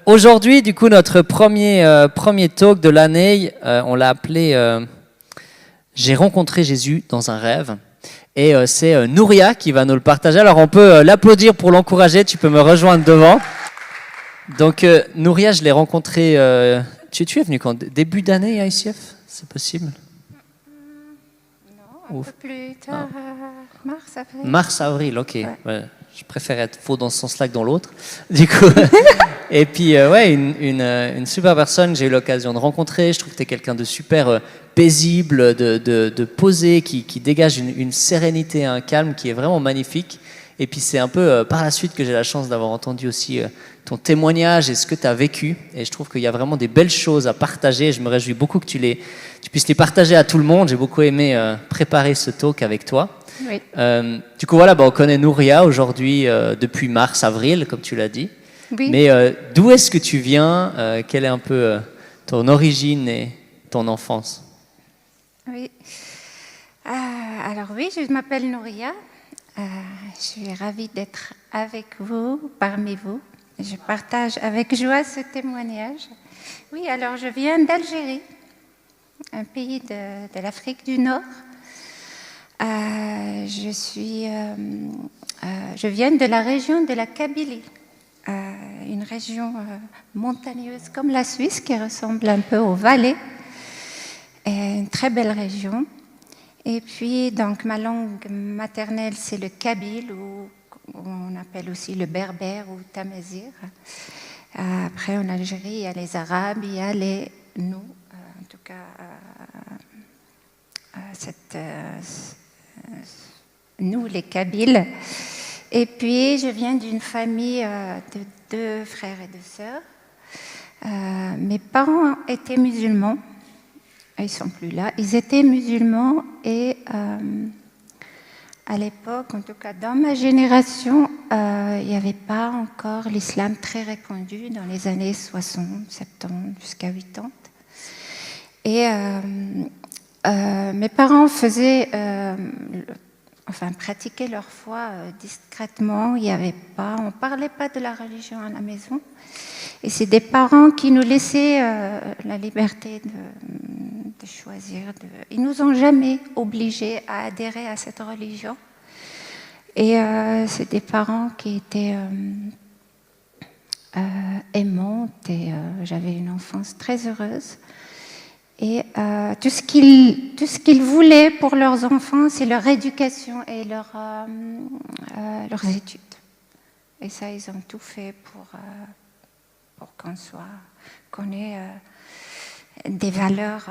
Aujourd'hui, du coup, notre premier talk de l'année, on l'a appelé J'ai rencontré Jésus dans un rêve. Et c'est Nouria qui va nous le partager. Alors, on peut l'applaudir pour l'encourager. Tu peux me rejoindre devant. Donc, Nouria, je l'ai rencontrée. Tu es venu quand? Début d'année à ICF? C'est possible? Non, un peu plus tard, mars, avril. Mars, avril, ok. Ouais. Ouais, je préfère être faux dans ce sens-là que dans l'autre. Du coup, et puis, ouais, une super personne, j'ai eu l'occasion de rencontrer. Je trouve que tu es quelqu'un de super paisible, de posé, qui dégage une sérénité, un calme qui est vraiment magnifique. Et puis, c'est un peu par la suite que j'ai la chance d'avoir entendu aussi ton témoignage et ce que tu as vécu. Et je trouve qu'il y a vraiment des belles choses à partager. Je me réjouis beaucoup que tu puisses les partager à tout le monde. J'ai beaucoup aimé préparer ce talk avec toi. Oui. Du coup, voilà, on connaît Nouria aujourd'hui depuis mars, avril, comme tu l'as dit. Oui. Mais d'où est-ce que tu viens? Quelle est un peu ton origine et ton enfance? Oui. Alors oui, je m'appelle Nouria. Je suis ravie d'être avec vous, parmi vous. Je partage avec joie ce témoignage. Oui, alors je viens d'Algérie, un pays de l'Afrique du Nord. Je viens de la région de la Kabylie, une région montagneuse comme la Suisse qui ressemble un peu aux Valais. Une très belle région. Et puis, donc, ma langue maternelle, c'est le kabyle, ou on appelle aussi le berbère ou tamazir. Après, en Algérie, il y a les Arabes, il y a nous, en tout cas, nous, les Kabyles. Et puis, je viens d'une famille de 2 frères et 2 sœurs. Mes parents étaient musulmans. Ils ne sont plus là. Ils étaient musulmans et à l'époque, en tout cas dans ma génération, il n'y avait pas encore l'islam très répandu dans les années 60, 70, jusqu'à 80. Et mes parents pratiquaient leur foi discrètement. On ne parlait pas de la religion à la maison. Et c'est des parents qui nous laissaient la liberté de choisir. Ils nous ont jamais obligés à adhérer à cette religion. Et c'est des parents qui étaient aimants. Et j'avais une enfance très heureuse. Et tout ce qu'ils voulaient pour leurs enfants, c'est leur éducation et leurs études. Et ça, ils ont tout fait pour qu'on ait des valeurs,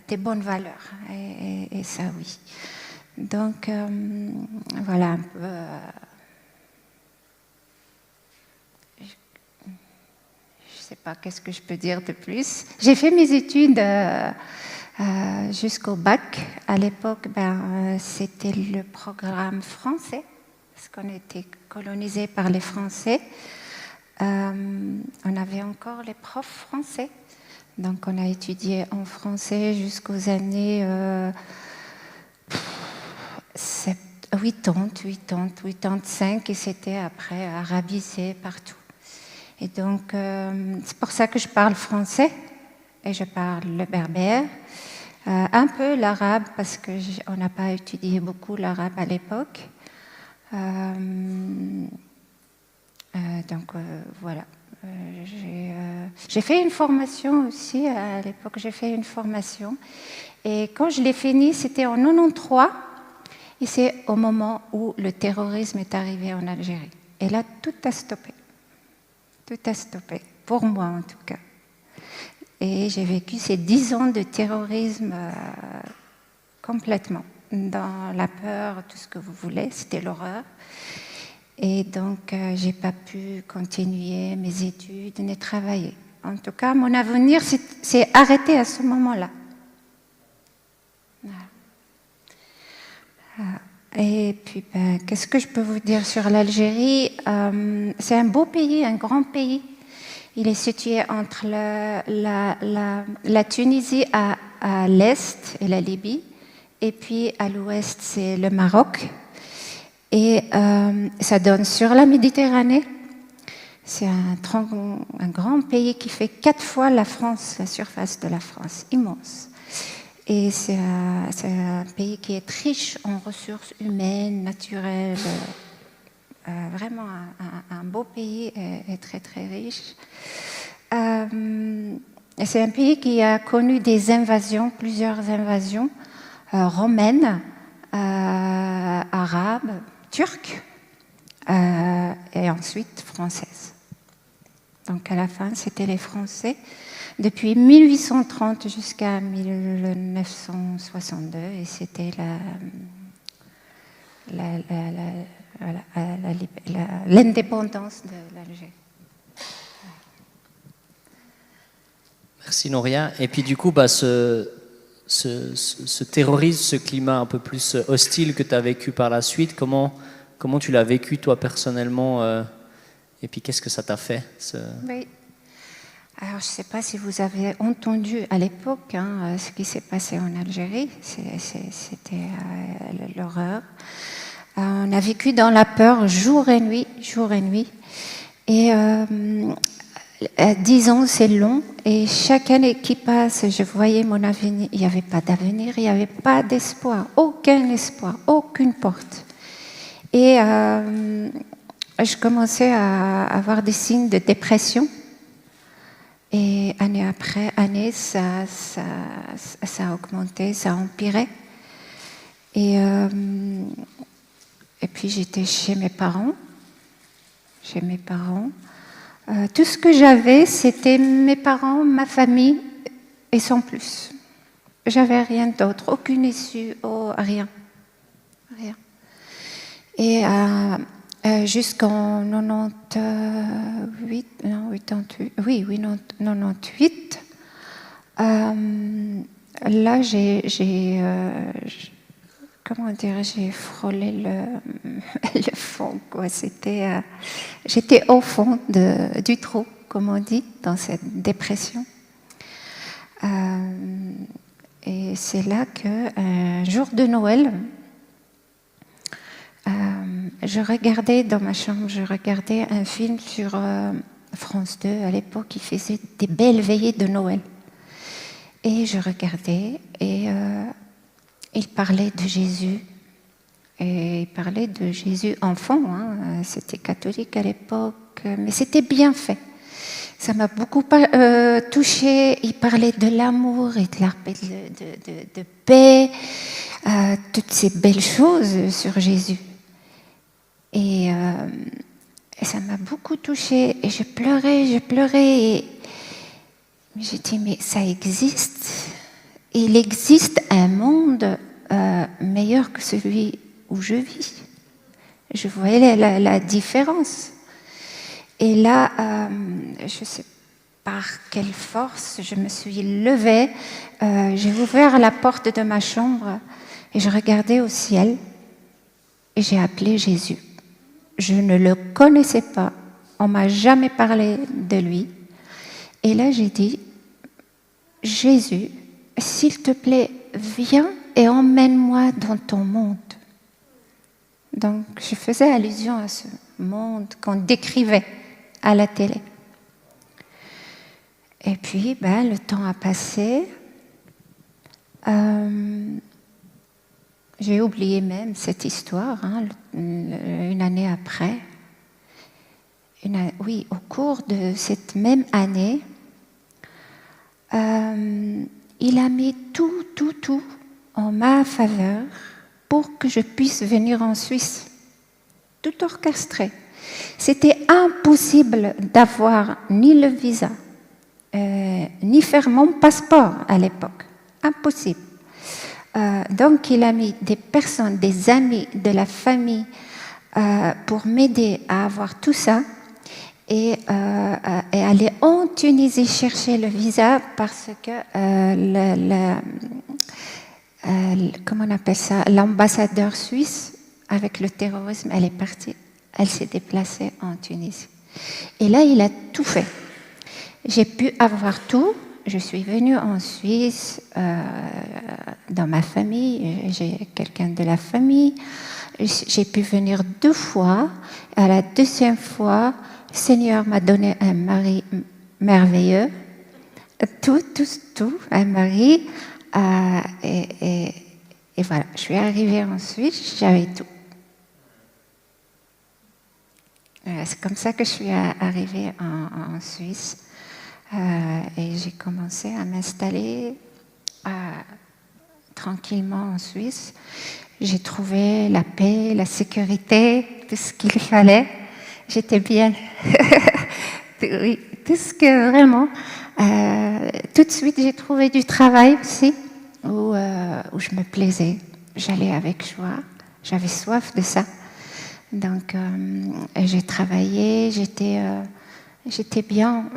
des bonnes valeurs. Et ça, oui. Donc, voilà un peu. Je ne sais pas qu'est-ce que je peux dire de plus. J'ai fait mes études jusqu'au bac. À l'époque, c'était le programme français, parce qu'on était colonisé par les Français. On avait encore les profs français. Donc, on a étudié en français jusqu'aux années 80, 85, et c'était après arabisé partout. Et donc, c'est pour ça que je parle français, et je parle le berbère, un peu l'arabe, parce qu'on n'a pas étudié beaucoup l'arabe à l'époque. Donc, voilà. J'ai fait une formation aussi, à l'époque j'ai fait une formation, et quand je l'ai finie, c'était en 93, et c'est au moment où le terrorisme est arrivé en Algérie. Et là, tout a stoppé. Tout a stoppé, pour moi en tout cas. Et j'ai vécu ces 10 ans de terrorisme complètement, dans la peur, tout ce que vous voulez, c'était l'horreur. Et donc, je n'ai pas pu continuer mes études ni travailler. En tout cas, mon avenir s'est arrêté à ce moment-là. Voilà. Et puis, qu'est-ce que je peux vous dire sur l'Algérie? C'est un beau pays, un grand pays. Il est situé entre la Tunisie à l'est et la Libye. Et puis, à l'ouest, c'est le Maroc. Et ça donne sur la Méditerranée. C'est un grand pays qui fait 4 fois la France, la surface de la France, immense. Et c'est un pays qui est riche en ressources humaines, naturelles, vraiment un beau pays et très très riche. C'est un pays qui a connu des invasions, plusieurs invasions romaines, arabes, turques et ensuite françaises. Donc à la fin, c'était les Français depuis 1830 jusqu'à 1962 et c'était l'indépendance de l'Algérie. Merci Nouria. Et puis du coup, ce terrorisme, ce climat un peu plus hostile que tu as vécu par la suite, comment tu l'as vécu toi personnellement et puis qu'est-ce que ça t'a fait Oui. Alors je ne sais pas si vous avez entendu à l'époque ce qui s'est passé en Algérie, c'était l'horreur. On a vécu dans la peur jour et nuit, jour et nuit. Et 10 ans, c'est long. Et chaque année qui passe, je voyais mon avenir. Il n'y avait pas d'avenir, il n'y avait pas d'espoir, aucun espoir, aucune porte. Et je commençais à avoir des signes de dépression. Et année après année, ça a augmenté, ça a empiré. Et puis j'étais chez mes parents. Tout ce que j'avais, c'était mes parents, ma famille, et sans plus. J'avais rien d'autre, aucune issue, rien. Et jusqu'en 98, là j'ai frôlé le fond, quoi. J'étais au fond du trou, comme on dit, dans cette dépression. Et c'est là qu'un jour de Noël, je regardais dans ma chambre, un film sur France 2. À l'époque, ils faisaient des belles veillées de Noël. Et je regardais et il parlait de Jésus. Et il parlait de Jésus enfant. C'était catholique à l'époque, mais c'était bien fait. Ça m'a beaucoup touchée. Il parlait de l'amour et de paix, toutes ces belles choses sur Jésus. Et ça m'a beaucoup touchée. Et je pleurais. Et j'ai dit, mais ça existe. Il existe un monde meilleur que celui où je vis. Je voyais la différence. Et là, je ne sais par quelle force, je me suis levée, j'ai ouvert la porte de ma chambre et je regardais au ciel et j'ai appelé Jésus. Je ne le connaissais pas, on ne m'a jamais parlé de lui. Et là, j'ai dit, Jésus, s'il te plaît, viens et emmène-moi dans ton monde. Donc, je faisais allusion à ce monde qu'on décrivait à la télé. Et puis, le temps a passé. J'ai oublié même cette histoire, une année après. Au cours de cette même année, il a mis tout en ma faveur pour que je puisse venir en Suisse. Tout orchestré. C'était impossible d'avoir ni le visa, ni faire mon passeport à l'époque. Impossible. Donc il a mis des personnes, des amis, de la famille pour m'aider à avoir tout ça et aller en Tunisie chercher le visa parce que comment on appelle ça, l'ambassadeur suisse avec le terrorisme, elle est partie, elle s'est déplacée en Tunisie. Et là, il a tout fait. J'ai pu avoir tout. Je suis venue en Suisse, dans ma famille, j'ai quelqu'un de la famille. J'ai pu venir 2 fois. À la 2e fois, Seigneur m'a donné un mari merveilleux, tout, un mari. Et voilà, je suis arrivée en Suisse, j'avais tout. C'est comme ça que je suis arrivée en Suisse. Et j'ai commencé à m'installer tranquillement en Suisse. J'ai trouvé la paix, la sécurité, tout ce qu'il fallait. J'étais bien. Oui, tout ce que vraiment. Tout de suite, j'ai trouvé du travail aussi où je me plaisais. J'allais avec joie. J'avais soif de ça. Donc, j'ai travaillé. J'étais bien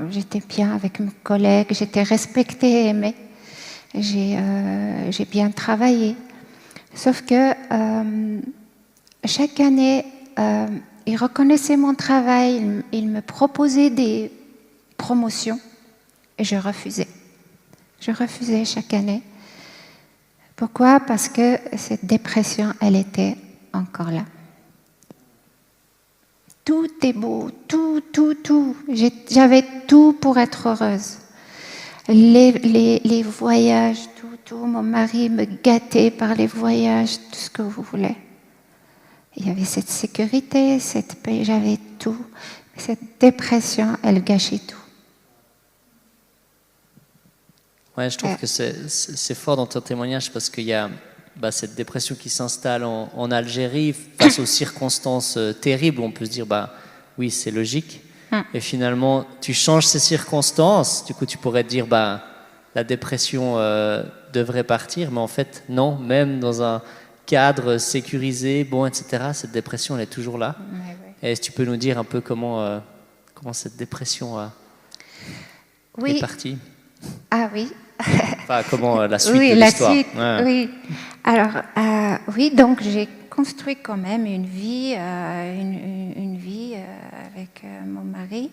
avec mes collègues. J'étais respectée et aimée. J'ai bien travaillé. Sauf que chaque année, ils reconnaissaient mon travail, ils me proposaient des promotions et je refusais. Je refusais chaque année. Pourquoi? Parce que cette dépression, elle était encore là. Tout est beau, tout. J'avais tout pour être heureuse. Les voyages, tout. Mon mari me gâtait par les voyages, tout ce que vous voulez. Il y avait cette sécurité, cette paix, j'avais tout. Cette dépression, elle gâchait tout. Ouais, je trouve que c'est fort dans ton témoignage parce qu'il y a cette dépression qui s'installe en Algérie face aux circonstances terribles. On peut se dire, oui, c'est logique. Et finalement, tu changes ces circonstances. Du coup, tu pourrais te dire, la dépression devrait partir. Mais en fait, non. Même dans un cadre sécurisé, bon, etc., cette dépression, elle est toujours là. Ouais. Est-ce que tu peux nous dire un peu comment cette dépression est partie? Ah oui. Enfin, comment la suite de l'histoire. Oui, la suite, oui. Alors, oui, donc j'ai construit quand même une vie avec mon mari.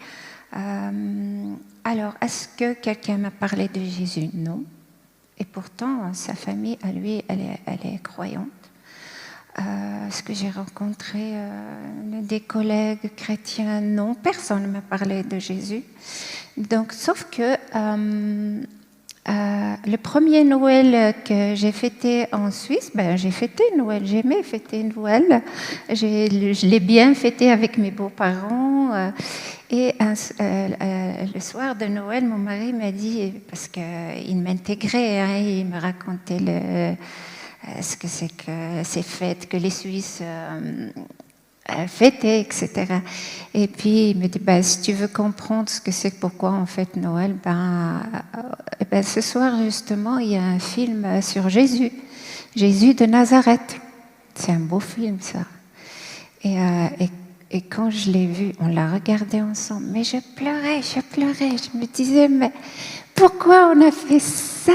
Alors, est-ce que quelqu'un m'a parlé de Jésus? Non. Et pourtant, sa famille, à lui, elle est croyante. Est-ce que j'ai rencontré des collègues chrétiens? Non, personne ne m'a parlé de Jésus. Donc, sauf que le premier Noël que j'ai fêté en Suisse, j'ai fêté Noël, j'aimais fêter Noël. Je l'ai bien fêté avec mes beaux-parents. Et le soir de Noël, mon mari m'a dit, parce qu'il m'intégrait, il me racontait ce que c'est que ces fêtes que les Suisses fêtaient, etc. Et puis il me dit, si tu veux comprendre ce que c'est, pourquoi on fête Noël, ce soir justement il y a un film sur Jésus de Nazareth. C'est un beau film ça. Et quand je l'ai vu, on l'a regardé ensemble, mais je pleurais, je me disais, mais pourquoi on a fait ça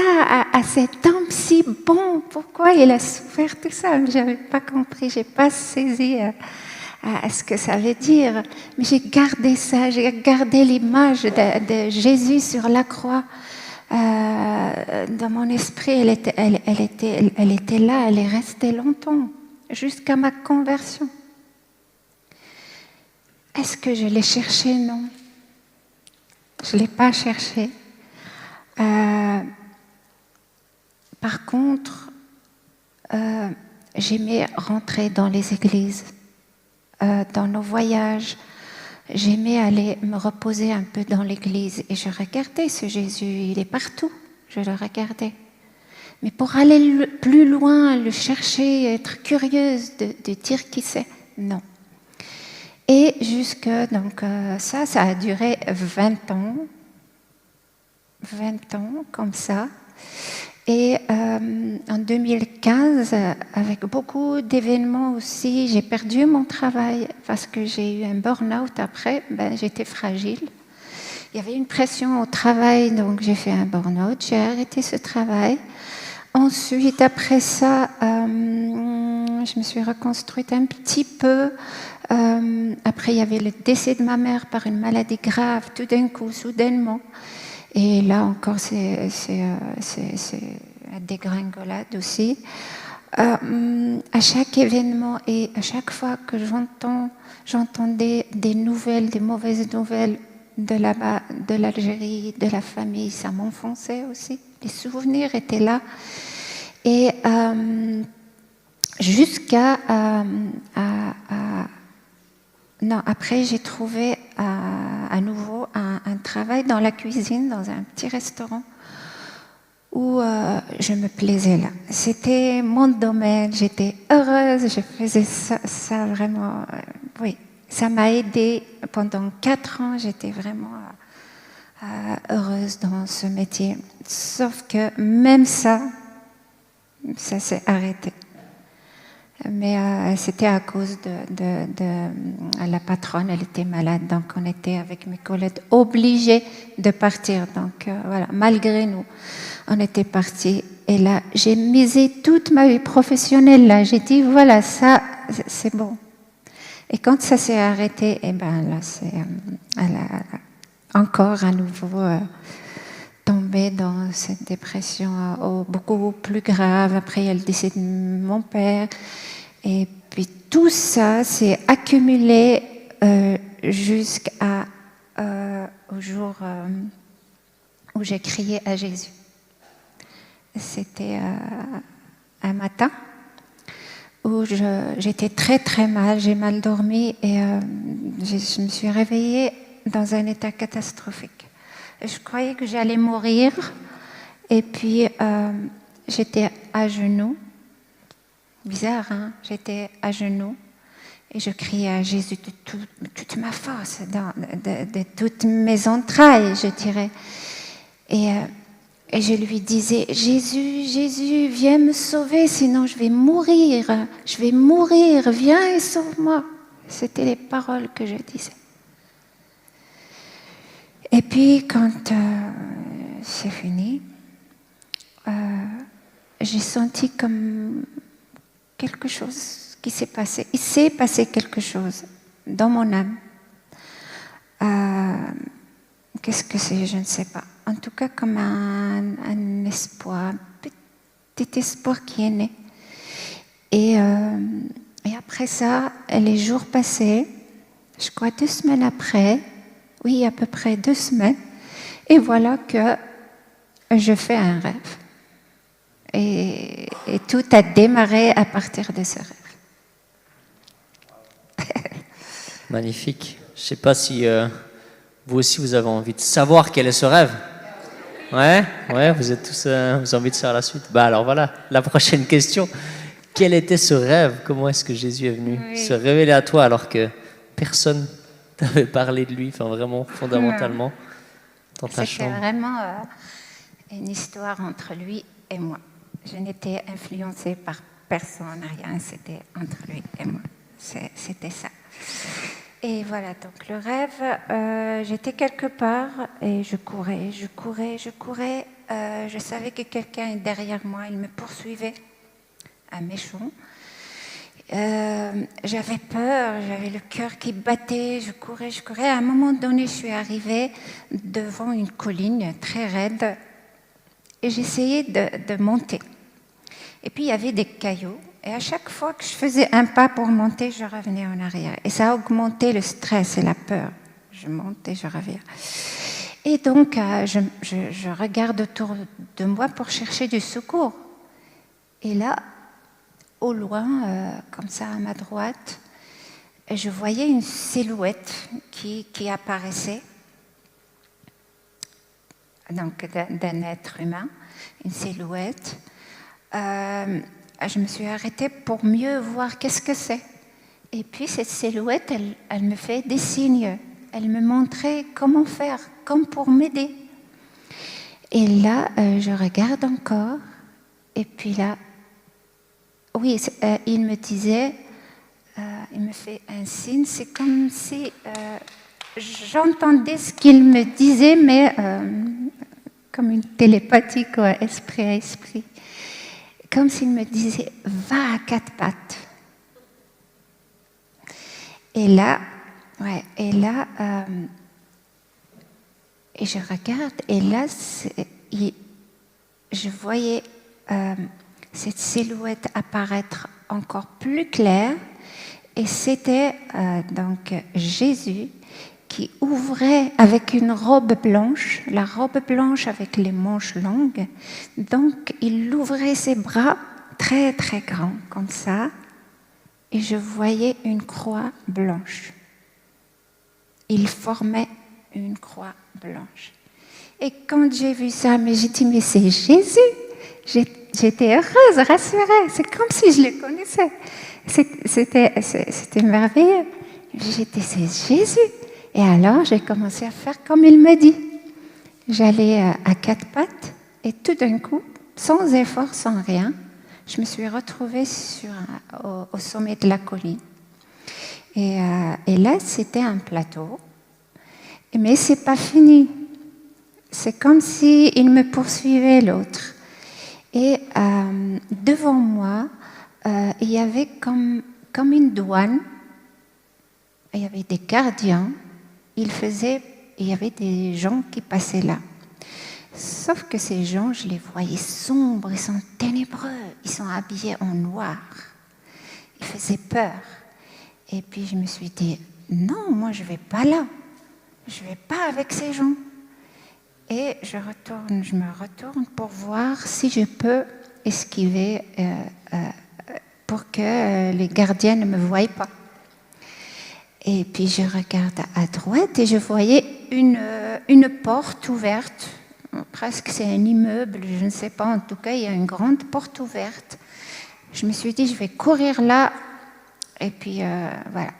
à cet homme si bon? Pourquoi il a souffert tout ça? Je n'avais pas compris, je n'ai pas saisi à ce que ça veut dire. Mais j'ai gardé ça, j'ai gardé l'image de Jésus sur la croix. Dans mon esprit, elle était là, elle est restée longtemps, jusqu'à ma conversion. Est-ce que je l'ai cherché? Non. Je ne l'ai pas cherché. Par contre, j'aimais rentrer dans les églises, dans nos voyages. J'aimais aller me reposer un peu dans l'église et je regardais ce Jésus, il est partout, je le regardais. Mais pour aller plus loin, le chercher, être curieuse de dire qui c'est, non. Et donc ça a duré 20 ans comme ça. Et en 2015, avec beaucoup d'événements aussi, j'ai perdu mon travail parce que j'ai eu un burn-out après. J'étais fragile. Il y avait une pression au travail, donc j'ai fait un burn-out. J'ai arrêté ce travail. Ensuite, après ça, je me suis reconstruite un petit peu. Après, il y avait le décès de ma mère par une maladie grave, tout d'un coup, soudainement. Et là encore, c'est la dégringolade aussi. À chaque événement et à chaque fois que j'entendais des nouvelles, des mauvaises nouvelles de là-bas, de l'Algérie, de la famille, ça m'enfonçait aussi. Les souvenirs étaient là. Et jusqu'à... non, après, j'ai trouvé à nouveau un travail dans la cuisine, dans un petit restaurant, où je me plaisais là. C'était mon domaine, j'étais heureuse, je faisais ça vraiment... oui, ça m'a aidée. Pendant 4 ans, j'étais vraiment heureuse dans ce métier. Sauf que même ça s'est arrêté. Mais c'était à cause de la patronne, elle était malade, donc on était avec mes collègues obligés de partir. Donc voilà, malgré nous, on était partis. Et là, j'ai misé toute ma vie professionnelle là. J'ai dit voilà, ça, c'est bon. Et quand ça s'est arrêté, et ben là, elle a encore à nouveau tombé dans cette dépression beaucoup plus grave. Après, il y a le décès de mon père. Et puis tout ça s'est accumulé jusqu'au jour où j'ai crié à Jésus. C'était un matin où j'étais très très mal, j'ai mal dormi et je me suis réveillée dans un état catastrophique. Je croyais que j'allais mourir et puis j'étais à genoux. Bizarre, hein? J'étais à genoux et je criais à Jésus de toute ma force, de toutes mes entrailles, je dirais. Et je lui disais, Jésus, Jésus, viens me sauver, sinon je vais mourir, viens et sauve-moi. C'était les paroles que je disais. Et puis quand c'est fini, j'ai senti comme quelque chose qui s'est passé. Il s'est passé quelque chose dans mon âme. Qu'est-ce que c'est? Je ne sais pas. En tout cas, comme un espoir, un petit espoir qui est né. Et après ça, les jours passaient, je crois 2 semaines après, oui, à peu près 2 semaines, et voilà que je fais un rêve. Et tout a démarré à partir de ce rêve. Magnifique. Je ne sais pas si vous aussi vous avez envie de savoir quel est ce rêve. Ouais, vous êtes tous, vous avez envie de faire la suite. Bah alors voilà, la prochaine question. Quel était ce rêve? Comment est-ce que Jésus est venu se révéler à toi alors que personne t'avait parlé de lui, enfin vraiment fondamentalement dans ta chambre? C'était vraiment une histoire entre lui et moi. Je n'étais influencée par personne, rien, c'était entre lui et moi. C'était ça. Et voilà, donc le rêve, j'étais quelque part et je courais. Je savais que quelqu'un est derrière moi, il me poursuivait, un méchant. J'avais peur, j'avais le cœur qui battait, je courais. À un moment donné, je suis arrivée devant une colline très raide et j'essayais de monter. Et puis il y avait des cailloux. Et à chaque fois que je faisais un pas pour monter, je revenais en arrière. Et ça a augmenté le stress et la peur. Je monte et je reviens. Et donc, je regarde autour de moi pour chercher du secours. Et là, au loin, comme ça à ma droite, je voyais une silhouette qui apparaissait. Donc, d'un être humain, une silhouette. Je me suis arrêtée pour mieux voir qu'est-ce que c'est. Et puis cette silhouette, elle me fait des signes. Elle me montrait comment faire, comme pour m'aider. Et là, je regarde encore. Et puis là, oui, il me disait, il me fait un signe. C'est comme si j'entendais ce qu'il me disait, mais comme une télépathie, quoi, esprit à esprit. Comme s'il me disait, va à 4 pattes. Et là, et je regarde, et là, je voyais cette silhouette apparaître encore plus claire. Et c'était donc Jésus qui ouvrait avec une robe blanche, la robe blanche avec les manches longues. Donc, il ouvrait ses bras très, très grands, comme ça. Et je voyais une croix blanche. Il formait une croix blanche. Et quand j'ai vu ça, mais j'ai dit, mais c'est Jésus. J'étais heureuse, rassurée. C'est comme si je le connaissais. C'était merveilleux. J'ai dit, c'est Jésus. Et alors, j'ai commencé à faire comme il me dit. J'allais à quatre pattes et tout d'un coup, sans effort, sans rien, je me suis retrouvée au sommet de la colline. Et là, c'était un plateau. Mais ce n'est pas fini. C'est comme s'il me poursuivait l'autre. Et devant moi, il y avait comme une douane. Il y avait des gardiens. Il y avait des gens qui passaient là. Sauf que ces gens, je les voyais sombres, ils sont ténébreux, ils sont habillés en noir. Ils faisaient peur. Et puis je me suis dit, non, moi je ne vais pas là. Je ne vais pas avec ces gens. Et je me retourne pour voir si je peux esquiver pour que les gardiens ne me voient pas. Et puis je regarde à droite et je voyais une porte ouverte. Presque c'est un immeuble, je ne sais pas. En tout cas, il y a une grande porte ouverte. Je me suis dit, je vais courir là. Et puis voilà.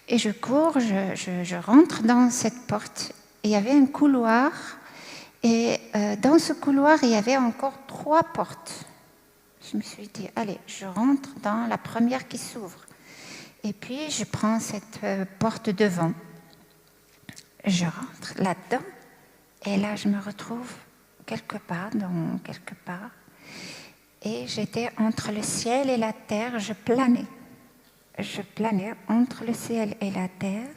Et je cours, je rentre dans cette porte. Et il y avait un couloir. Et dans ce couloir, il y avait encore 3 portes. Je me suis dit, allez, je rentre dans la première qui s'ouvre. Et puis, je prends cette porte devant. Je rentre là-dedans. Et là, je me retrouve quelque part. Et j'étais entre le ciel et la terre. Je planais entre le ciel et la terre,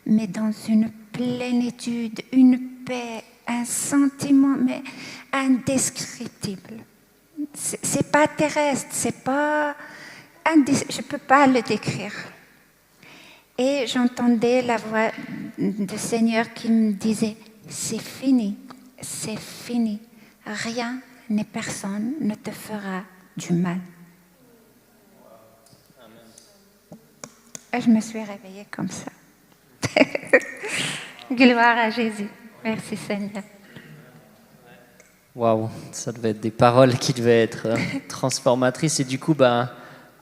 mais dans une plénitude, une paix, un sentiment mais indescriptible. C'est pas terrestre, je peux pas le décrire. Et j'entendais la voix du Seigneur qui me disait, c'est fini, rien ni personne ne te fera du mal. Et je me suis réveillée comme ça. Gloire à Jésus. Merci Seigneur. Waouh, ça devait être des paroles qui devaient être transformatrices. Et du coup,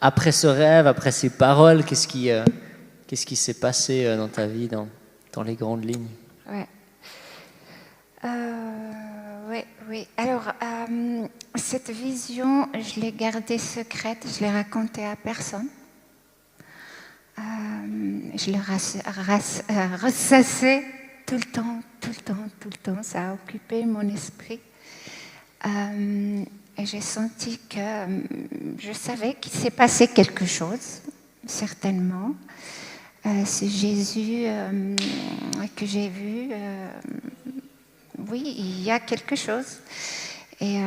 après ce rêve, après ces paroles, qu'est-ce qui s'est passé dans ta vie, dans les grandes lignes? Oui. Alors, cette vision, je l'ai gardée secrète, je l'ai racontée à personne. Je le ressassais tout le temps. Ça a occupé mon esprit. Et j'ai senti que je savais qu'il s'est passé quelque chose, certainement. C'est Jésus que j'ai vu. Oui, il y a quelque chose. Et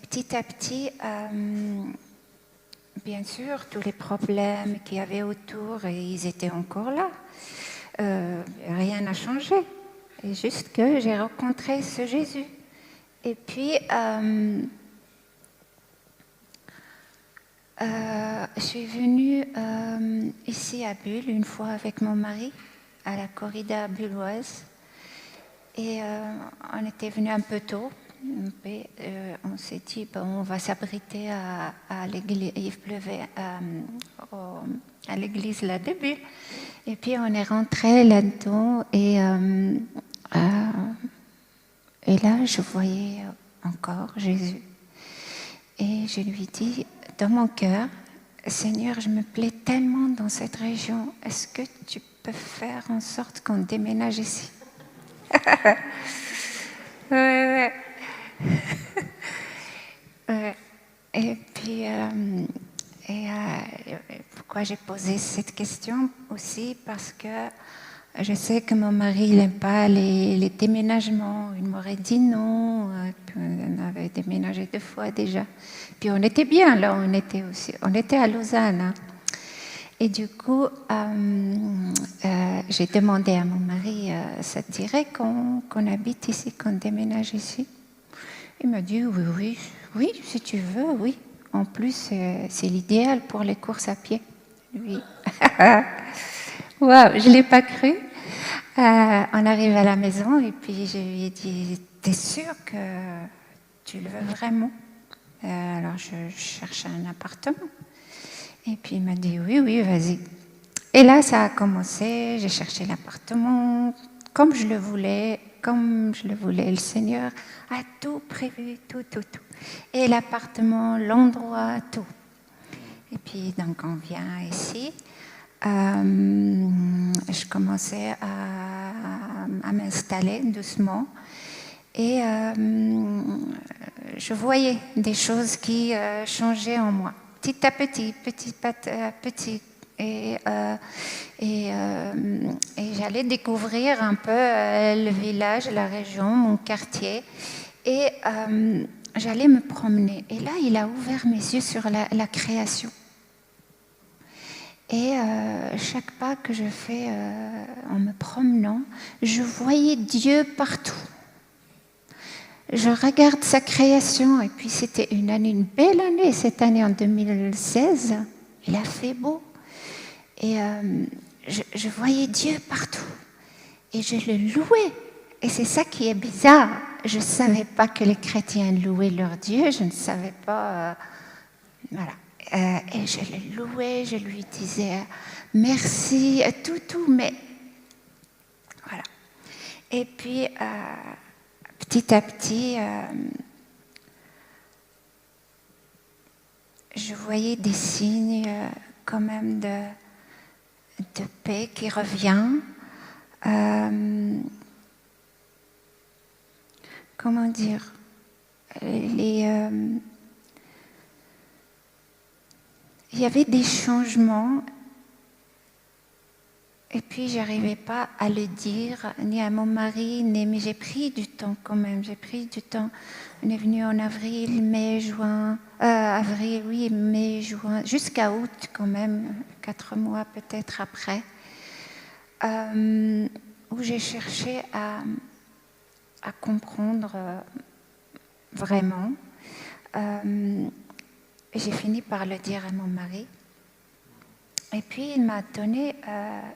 petit à petit, bien sûr, tous les problèmes qu'il y avait autour, ils étaient encore là. Rien n'a changé. Et juste que j'ai rencontré ce Jésus. Et puis, je suis venue ici à Bulle une fois avec mon mari, à la corrida bulloise. Et on était venus un peu tôt. On s'est dit, on va s'abriter à l'église. Il pleuvait à l'église là de Bulle. Et puis on est rentré là-dedans et là je voyais encore Jésus. Et je lui dis dans mon cœur, Seigneur, je me plais tellement dans cette région. Est-ce que tu peux faire en sorte qu'on déménage ici? Ouais. Et puis, pourquoi j'ai posé cette question aussi? Parce que je sais que mon mari n'aime pas les déménagements. Il me m'aurait dit non. Puis on avait déménagé 2 fois déjà. Puis on était bien là, on était à Lausanne. Hein. Et du coup, j'ai demandé à mon mari, ça te dirait qu'on habite ici, qu'on déménage ici? Il m'a dit oui, si tu veux, oui. En plus, c'est l'idéal pour les courses à pied. Oui. Waouh, je ne l'ai pas cru. On arrive à la maison et puis je lui ai dit, t'es sûr que tu le veux vraiment? Alors je cherche un appartement. Et puis il m'a dit, oui, vas-y. Et là, ça a commencé, j'ai cherché l'appartement comme je le voulais, le Seigneur a tout prévu, tout. Et l'appartement, l'endroit, tout. Et puis, donc, on vient ici. Je commençais à m'installer doucement. Et je voyais des choses qui changeaient en moi, petit à petit, petit. Et j'allais découvrir un peu le village, la région, mon quartier. Et j'allais me promener. Et là, il a ouvert mes yeux sur la création. Et chaque pas que je fais en me promenant, je voyais Dieu partout. Je regarde sa création, et puis c'était une belle année, cette année en 2016. Il a fait beau. Et je voyais Dieu partout. Et je le louais. Et c'est ça qui est bizarre. Je ne savais pas que les chrétiens louaient leur Dieu. Je ne savais pas. Voilà. Et je le louais, je lui disais merci, tout. Mais voilà. Et puis, petit à petit, je voyais des signes quand même de paix qui revient. Comment dire, il y avait des changements et puis j'arrivais pas à le dire ni à mon mari, mais j'ai pris du temps quand même, On est venu en avril, mai, juin, jusqu'à août quand même, 4 mois peut-être après, où j'ai cherché à comprendre vraiment. J'ai fini par le dire à mon mari. Et puis il m'a donné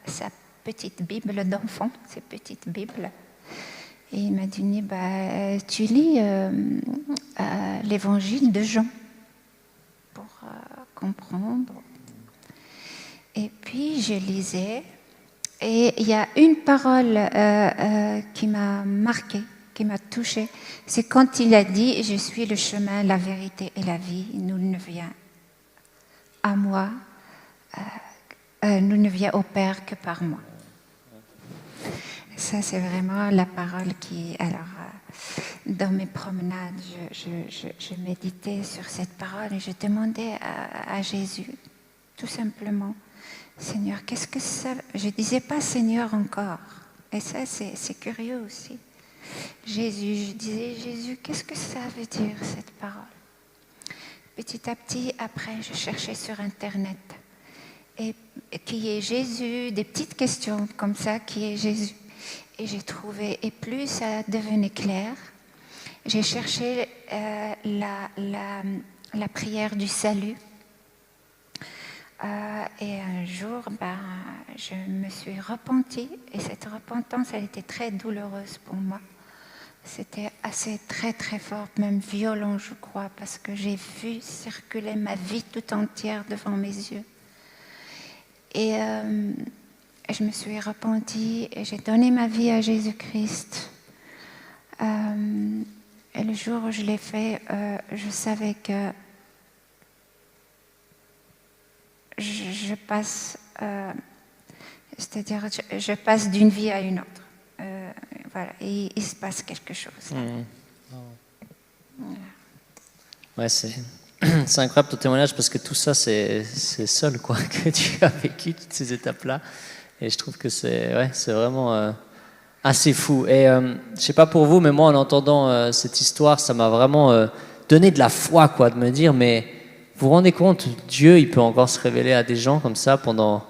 sa petite Bible d'enfant, cette petite Bible. Et il m'a dit, tu lis l'évangile de Jean pour comprendre. Et puis je lisais. Et il y a une parole qui m'a marquée, qui m'a touchée. C'est quand il a dit « Je suis le chemin, la vérité et la vie. Nul ne vient à moi, nul ne vient au Père que par moi. » Ça, c'est vraiment la parole qui... Alors, dans mes promenades, je méditais sur cette parole et je demandais à Jésus, tout simplement, Seigneur, qu'est-ce que ça... Je ne disais pas Seigneur encore. Et ça, c'est curieux aussi. Jésus, je disais Jésus, qu'est-ce que ça veut dire cette parole? Petit à petit, après, je cherchais sur Internet. Et qui est Jésus? Des petites questions comme ça, qui est Jésus? Et j'ai trouvé, et plus ça devenait clair, j'ai cherché la prière du salut. Et un jour, je me suis repentie, et cette repentance, elle était très douloureuse pour moi. C'était assez très très fort, même violent, je crois, parce que j'ai vu circuler ma vie tout entière devant mes yeux. Et je me suis repentie et j'ai donné ma vie à Jésus-Christ. Et le jour où je l'ai fait, je savais que je passe, c'est-à-dire je passe d'une vie à une autre. Voilà, et il se passe quelque chose. Voilà. Ouais, c'est incroyable ton témoignage parce que tout ça, c'est seul quoi, que tu as vécu, toutes ces étapes-là. Et je trouve que c'est vraiment Ah, c'est fou. Et je sais pas pour vous, mais moi, en entendant cette histoire, ça m'a vraiment donné de la foi, quoi, de me dire, mais vous vous rendez compte, Dieu, il peut encore se révéler à des gens comme ça pendant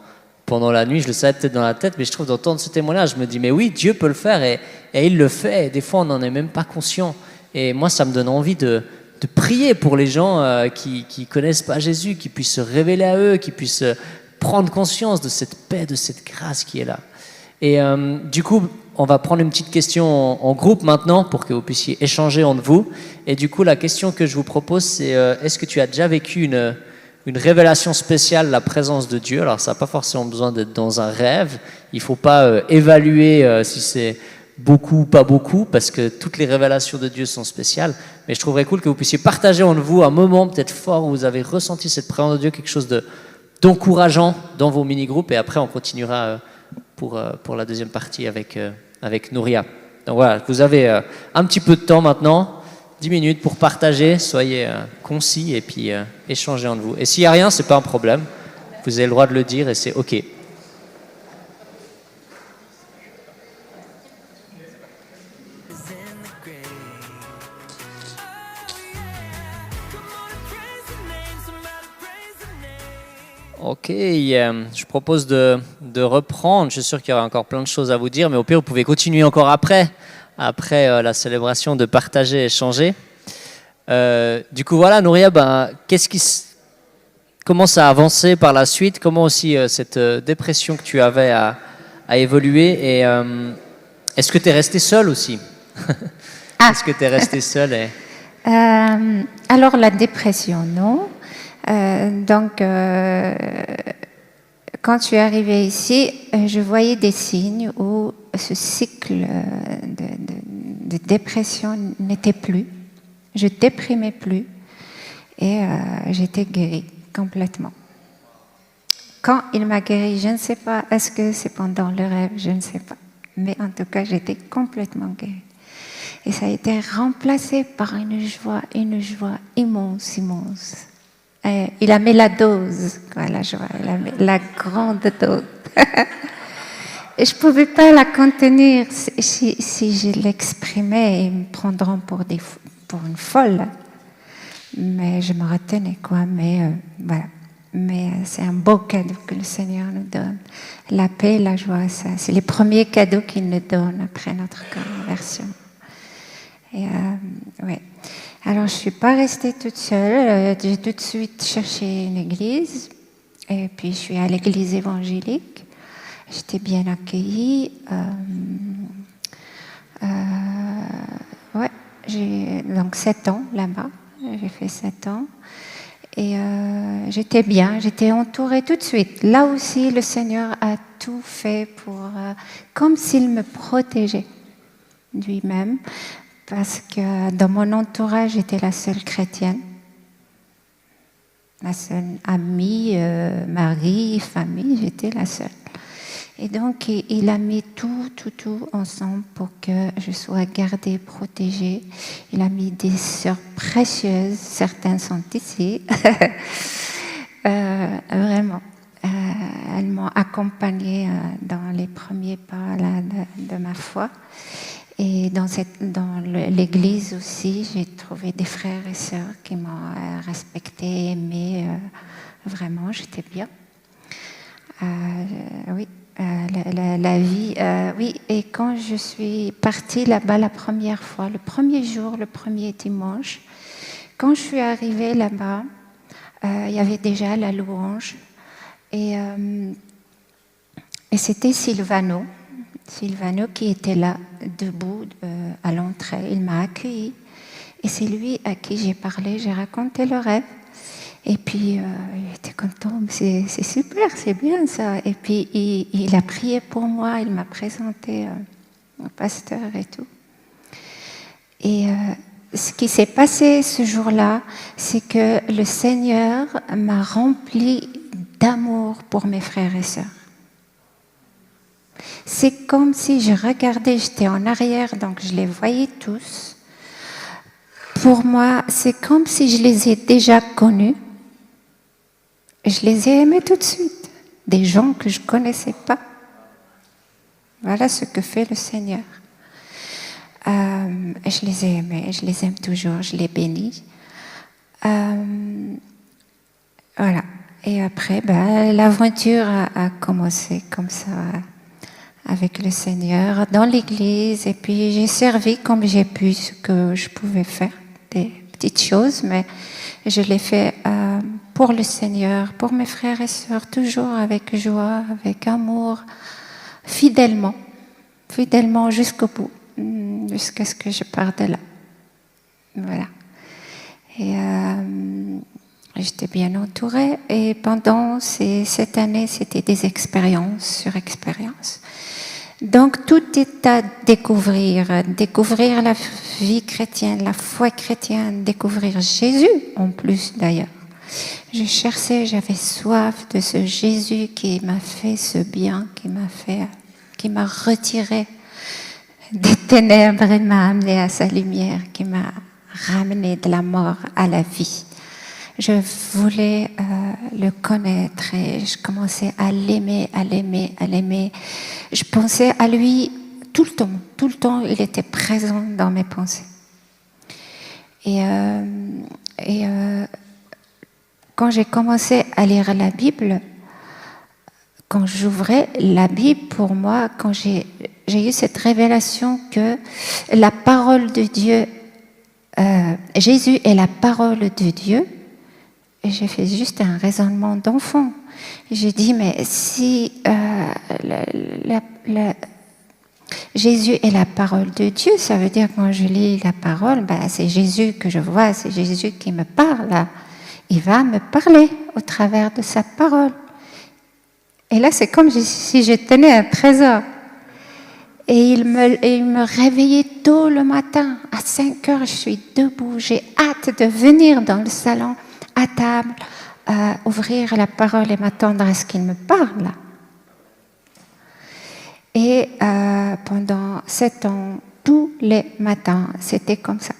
la nuit. Je le savais peut-être dans la tête, mais je trouve d'entendre ce témoignage, je me dis, mais oui, Dieu peut le faire et il le fait. Et des fois, on n'en est même pas conscient. Et moi, ça me donne envie de prier pour les gens qui connaissent pas Jésus, qui puissent se révéler à eux, qui puissent prendre conscience de cette paix, de cette grâce qui est là. Et du coup, on va prendre une petite question en groupe maintenant pour que vous puissiez échanger entre vous. Et du coup, la question que je vous propose, c'est est-ce que tu as déjà vécu une révélation spéciale, la présence de Dieu? Alors, ça n'a pas forcément besoin d'être dans un rêve. Il ne faut pas évaluer si c'est beaucoup ou pas beaucoup, parce que toutes les révélations de Dieu sont spéciales. Mais je trouverais cool que vous puissiez partager entre vous un moment peut-être fort où vous avez ressenti cette présence de Dieu, quelque chose d'encourageant dans vos mini-groupes. Et après, on continuera pour la deuxième partie avec Nouria. Donc voilà, vous avez un petit peu de temps maintenant, 10 minutes pour partager, soyez concis et puis échangez entre vous. Et s'il n'y a rien, ce n'est pas un problème, vous avez le droit de le dire et c'est OK. Ok, je propose de reprendre. Je suis sûr qu'il y aura encore plein de choses à vous dire, mais au pire, vous pouvez continuer encore après la célébration, de partager, échanger. Du coup, voilà, Nouria, comment ça a avancé par la suite? Comment aussi cette dépression que tu avais a évolué? Et est-ce que tu es restée seule aussi? Est-ce que tu es restée seule Alors, la dépression, non. Quand je suis arrivée ici, je voyais des signes où ce cycle de dépression n'était plus. Je déprimais plus et j'étais guérie complètement. Quand il m'a guérie, je ne sais pas, est-ce que c'est pendant le rêve, je ne sais pas. Mais en tout cas, j'étais complètement guérie. Et ça a été remplacé par une joie immense, immense. Il a mis la dose, quoi, la joie, il a mis la grande dose. Et je ne pouvais pas la contenir. Si je l'exprimais, ils me prendront pour une folle. Mais je me retenais, quoi. Mais voilà. Mais c'est un beau cadeau que le Seigneur nous donne. La paix, la joie, ça, c'est les premiers cadeaux qu'il nous donne après notre conversion. Et ouais. Alors, je ne suis pas restée toute seule. J'ai tout de suite cherché une église. Et puis, je suis à l'église évangélique. J'étais bien accueillie. Ouais, j'ai donc 7 ans là-bas. J'ai fait 7 ans. Et j'étais bien. J'étais entourée tout de suite. Là aussi, le Seigneur a tout fait comme s'il me protégeait lui-même. Parce que dans mon entourage, j'étais la seule chrétienne, la seule amie, mari, famille, j'étais la seule. Et donc, il a mis tout ensemble pour que je sois gardée, protégée. Il a mis des sœurs précieuses, certaines sont ici, vraiment. Elles m'ont accompagnée dans les premiers pas là, de ma foi. Et dans l'église aussi, j'ai trouvé des frères et sœurs qui m'ont respectée, aimée. Vraiment, j'étais bien. Oui, la vie. Oui, et quand je suis partie là-bas la première fois, le premier jour, le premier dimanche, quand je suis arrivée là-bas, il y avait déjà la louange. Et c'était Silvano qui était là, debout à l'entrée. Il m'a accueillie. Et c'est lui à qui j'ai parlé, j'ai raconté le rêve. Et puis, il était content, c'est super, c'est bien ça. Et puis, il a prié pour moi, il m'a présenté au pasteur et tout. Et ce qui s'est passé ce jour-là, c'est que le Seigneur m'a rempli d'amour pour mes frères et sœurs. C'est comme si je regardais, j'étais en arrière, donc je les voyais tous. Pour moi, c'est comme si je les ai déjà connus. Je les ai aimés tout de suite. Des gens que je ne connaissais pas. Voilà ce que fait le Seigneur. Je les ai aimés, je les aime toujours, je les bénis. Voilà. Et après, l'aventure a commencé comme ça, avec le Seigneur, dans l'église. Et puis j'ai servi comme j'ai pu ce que je pouvais faire, des petites choses, mais je l'ai fait pour le Seigneur, pour mes frères et sœurs, toujours avec joie, avec amour, fidèlement jusqu'au bout, jusqu'à ce que je parte de là. Voilà. Et j'étais bien entourée. Et pendant cette année, c'était des expériences sur expériences. Donc tout est à découvrir la vie chrétienne, la foi chrétienne, découvrir Jésus en plus d'ailleurs. Je cherchais, j'avais soif de ce Jésus qui m'a fait ce bien, qui m'a retiré des ténèbres et m'a amené à sa lumière, qui m'a ramené de la mort à la vie. Je voulais le connaître et je commençais à l'aimer. Je pensais à lui tout le temps, il était présent dans mes pensées. Et quand j'ai commencé à lire la Bible, quand j'ouvrais la Bible, pour moi, quand j'ai eu cette révélation que la parole de Dieu, Jésus est la parole de Dieu, et j'ai fait juste un raisonnement d'enfant. J'ai dit, mais si Jésus est la parole de Dieu, ça veut dire que quand je lis la parole, c'est Jésus que je vois, c'est Jésus qui me parle. Il va me parler au travers de sa parole. Et là, c'est comme si je tenais un trésor. Et il me réveillait tôt le matin. À 5 heures, je suis debout. J'ai hâte de venir dans le salon, à table, ouvrir la parole et m'attendre à ce qu'il me parle. Et pendant 7 ans, tous les matins, c'était comme ça.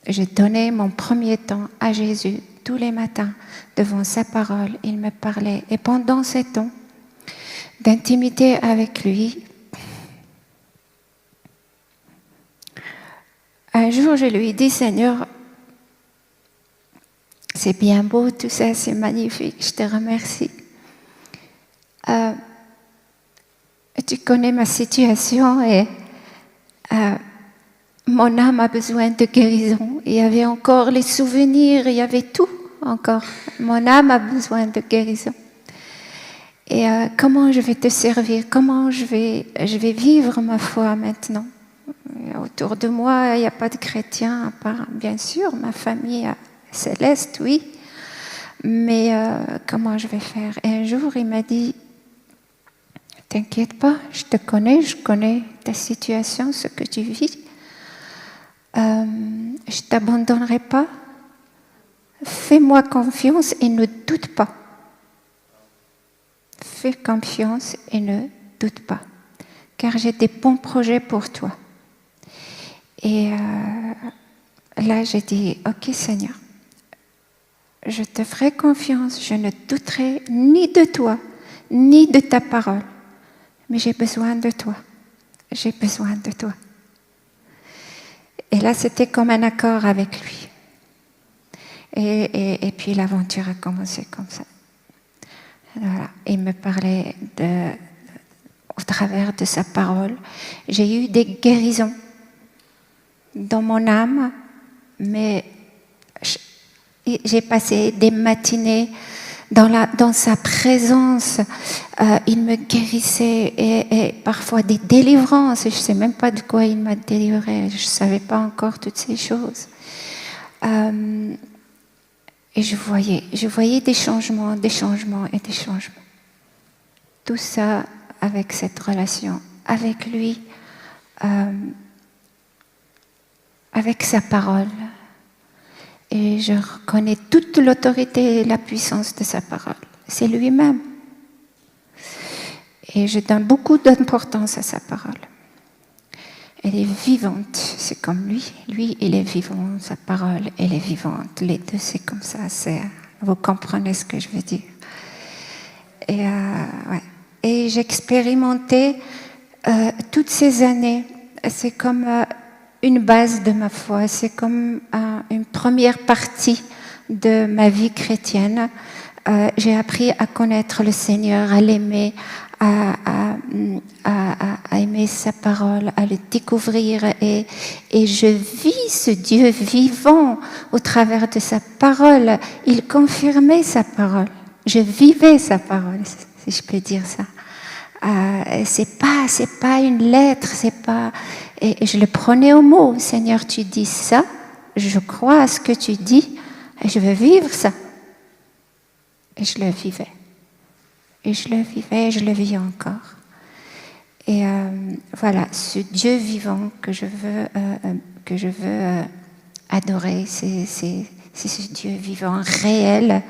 Je donnais mon premier temps à Jésus tous les matins devant sa parole. Il me parlait. Et pendant 7 ans d'intimité avec lui, un jour, je lui ai dit, Seigneur, c'est bien beau tout ça, c'est magnifique, je te remercie. Tu connais ma situation et mon âme a besoin de guérison. Il y avait encore les souvenirs, il y avait tout encore. Mon âme a besoin de guérison. Et comment je vais te servir? Comment je vais vivre ma foi maintenant? Autour de moi, il n'y a pas de chrétiens, à part, bien sûr, ma famille céleste, oui. Mais comment je vais faire? Et un jour, il m'a dit, t'inquiète pas, je te connais, je connais ta situation, ce que tu vis. Je ne t'abandonnerai pas. Fais-moi confiance et ne doute pas. Fais confiance et ne doute pas. Car j'ai des bons projets pour toi. Et là, j'ai dit, ok Seigneur, je te ferai confiance, je ne douterai ni de toi, ni de ta parole. Mais j'ai besoin de toi. J'ai besoin de toi. Et là, c'était comme un accord avec lui. Et puis l'aventure a commencé comme ça. Voilà. Il me parlait au travers de sa parole. J'ai eu des guérisons dans mon âme, mais j'ai passé des matinées dans sa présence. Il me guérissait et parfois des délivrances. Je ne sais même pas de quoi il m'a délivré. Je ne savais pas encore toutes ces choses. Et je voyais des changements. Tout ça avec cette relation, avec lui, avec sa parole. Et je reconnais toute l'autorité et la puissance de sa parole. C'est lui-même. Et je donne beaucoup d'importance à sa parole. Elle est vivante, c'est comme lui. Lui, il est vivant, sa parole, elle est vivante. Les deux, c'est comme ça. Vous comprenez ce que je veux dire. Et, ouais. Et j'expérimentais toutes ces années, c'est comme une base de ma foi, c'est comme une première partie de ma vie chrétienne. J'ai appris à connaître le Seigneur, à l'aimer, à aimer sa parole, à le découvrir. Et je vis ce Dieu vivant au travers de sa parole. Il confirmait sa parole. Je vivais sa parole, si je peux dire ça. C'est pas une lettre, c'est pas. Et je le prenais au mot. Seigneur, tu dis ça, je crois à ce que tu dis, et je veux vivre ça. Et je le vivais. Et je le vivais, et je le vis encore. Et voilà, ce Dieu vivant que je veux adorer, c'est ce Dieu vivant réel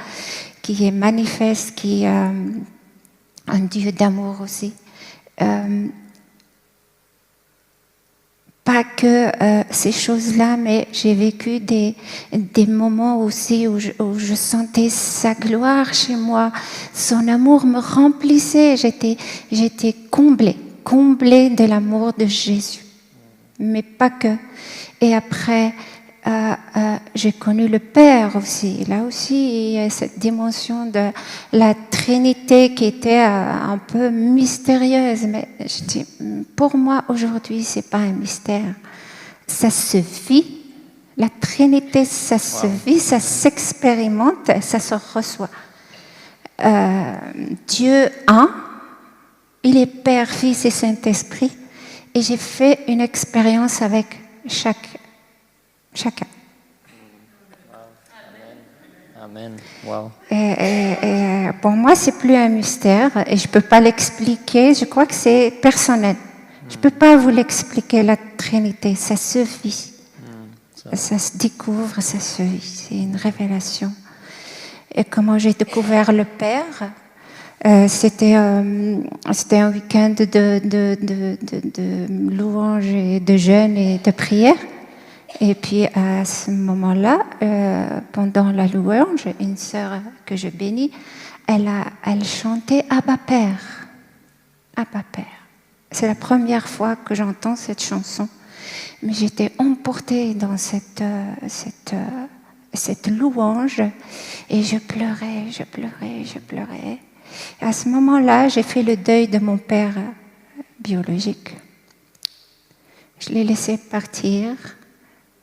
qui est manifeste, qui est un Dieu d'amour aussi. Pas que ces choses-là, mais j'ai vécu des moments aussi où je sentais sa gloire chez moi. Son amour me remplissait. J'étais comblée de l'amour de Jésus. Mais pas que. Et après, j'ai connu le Père aussi. Là aussi, il y a cette dimension de la Trinité qui était un peu mystérieuse. Mais je dis, pour moi, aujourd'hui, c'est pas un mystère. Ça se vit. La Trinité, ça se vit, ça s'expérimente, ça se reçoit. Dieu un, il est Père, Fils et Saint-Esprit. Et j'ai fait une expérience avec chacun. Amen. Wow. Et pour moi, c'est plus un mystère et je peux pas l'expliquer. Je crois que c'est personnel. Je peux pas vous l'expliquer, la Trinité. Ça se vit. Ça se découvre, ça se vit. C'est une révélation. Et comment j'ai découvert le Père, c'était un week-end de louanges et de jeûne et de prière. Et puis à ce moment-là, pendant la louange, une sœur que je bénis, elle chantait Abba Père. Abba Père. C'est la première fois que j'entends cette chanson. Mais j'étais emportée dans cette louange et je pleurais. Et à ce moment-là, j'ai fait le deuil de mon père biologique. Je l'ai laissé partir.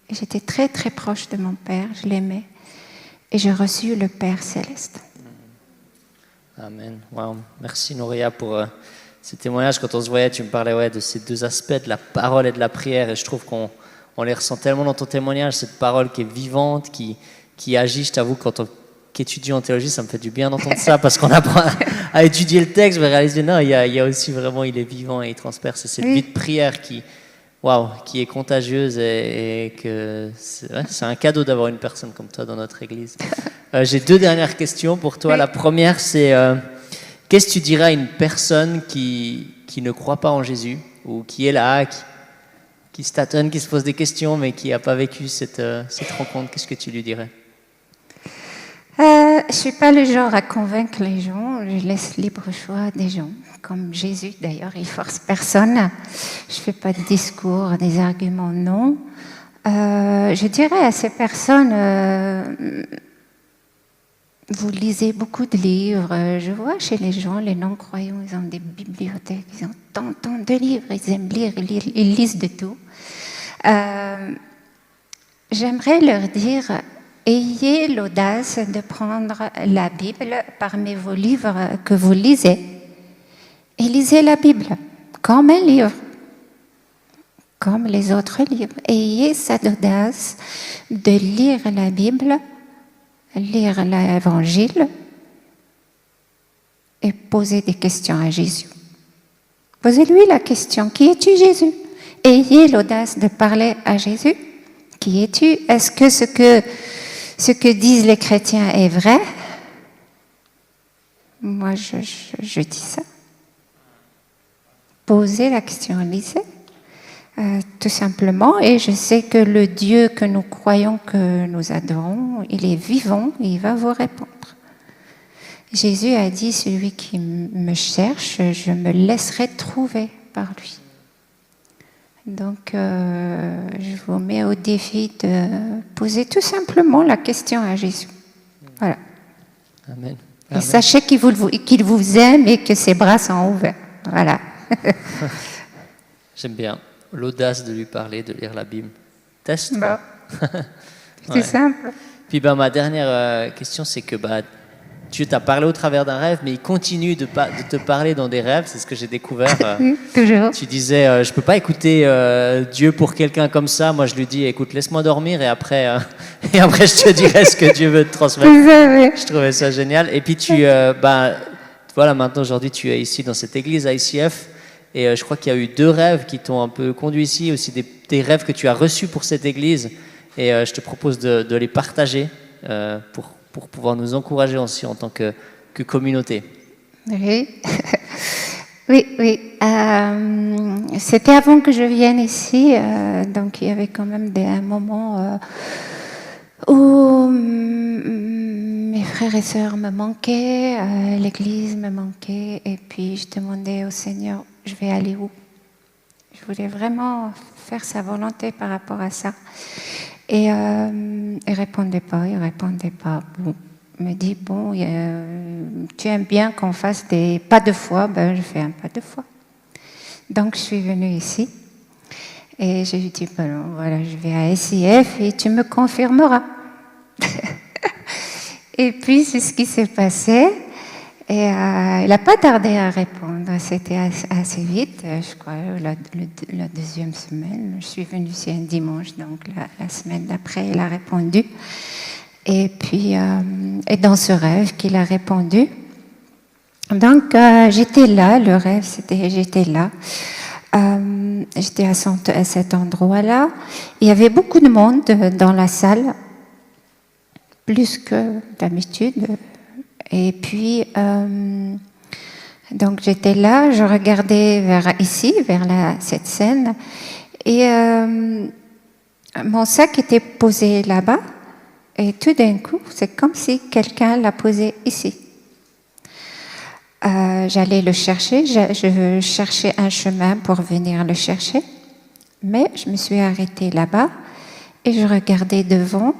Et j'étais très très proche de mon Père, je l'aimais. Et j'ai reçu le Père céleste. Amen. Wow. Merci Nouria pour ces témoignages. Quand on se voyait, tu me parlais de ces deux aspects, de la parole et de la prière. Et je trouve qu'on les ressent tellement dans ton témoignage, cette parole qui est vivante, qui agit. Je t'avoue, quand on étudie en théologie, ça me fait du bien d'entendre ça, parce qu'on apprend à étudier le texte, mais réaliser, non, il y a aussi vraiment, il est vivant et il transperce. C'est cette vie de prière qui est contagieuse et que c'est un cadeau d'avoir une personne comme toi dans notre église. J'ai deux dernières questions pour toi. La première, c'est qu'est-ce que tu dirais à une personne qui ne croit pas en Jésus ou qui est là, qui se tâtonne, qui se pose des questions mais qui n'a pas vécu cette rencontre? Qu'est-ce que tu lui dirais? Je ne suis pas le genre à convaincre les gens, je laisse libre choix des gens. Comme Jésus d'ailleurs, il force personne. Je ne fais pas de discours, des arguments, non. Je dirais à ces personnes, vous lisez beaucoup de livres. Je vois chez les gens, les non-croyants, ils ont des bibliothèques, ils ont tant de livres, ils aiment lire, ils lisent de tout. J'aimerais leur dire, ayez l'audace de prendre la Bible parmi vos livres que vous lisez et lisez la Bible comme un livre, comme les autres livres. Ayez cette audace de lire la Bible, lire l'Évangile et poser des questions à Jésus. Posez-lui la question, qui es-tu Jésus? Ayez l'audace de parler à Jésus. Qui es-tu? Est-ce que ce que disent les chrétiens est vrai? Moi, je dis ça. Posez la question, lisez, tout simplement. Et je sais que le Dieu que nous croyons, que nous adorons, il est vivant et il va vous répondre. Jésus a dit, celui qui me cherche, je me laisserai trouver par lui. Donc, je vous mets au défi de poser tout simplement la question à Jésus. Voilà. Amen. Et Amen. sachez qu'il vous aime et que ses bras sont ouverts. Voilà. J'aime bien l'audace de lui parler, de lire la Bible. Teste. Bon. C'est Ouais. simple. Puis ma dernière question, c'est que Dieu t'a parlé au travers d'un rêve, mais il continue de te parler dans des rêves. C'est ce que j'ai découvert. Toujours. Tu disais, je peux pas écouter Dieu pour quelqu'un comme ça. Moi, je lui dis, écoute, laisse-moi dormir et après je te dirai ce que Dieu veut te transmettre. Vous savez. Je trouvais ça génial. Et puis voilà, maintenant aujourd'hui, tu es ici dans cette église à ICF. Et je crois qu'il y a eu 2 rêves qui t'ont un peu conduit ici, aussi des rêves que tu as reçus pour cette église. Et je te propose de les partager pour pouvoir nous encourager aussi en tant que communauté. Oui. Oui. C'était avant que je vienne ici, donc il y avait quand même un moment où mes frères et sœurs me manquaient, l'église me manquait, et puis je demandais au Seigneur, je vais aller où? Je voulais vraiment faire sa volonté par rapport à ça. Et il répondait pas. Bon, il me dit, bon, tu aimes bien qu'on fasse des pas de foi, ben je fais un pas de foi. Donc je suis venue ici et j'ai dit, ben non, voilà, je vais à SIF et tu me confirmeras. Et puis c'est ce qui s'est passé. Et il n'a pas tardé à répondre, c'était assez vite, je crois, la deuxième semaine. Je suis venue ici un dimanche, donc la semaine d'après, il a répondu. Et puis, et dans ce rêve qu'il a répondu. Donc, j'étais là, le rêve, j'étais là. J'étais à cet endroit-là. Il y avait beaucoup de monde dans la salle, plus que d'habitude. Et puis, donc j'étais là, je regardais vers cette scène, et mon sac était posé là-bas, et tout d'un coup, c'est comme si quelqu'un l'a posé ici. J'allais le chercher, je cherchais un chemin pour venir le chercher, mais je me suis arrêtée là-bas, et je regardais devant.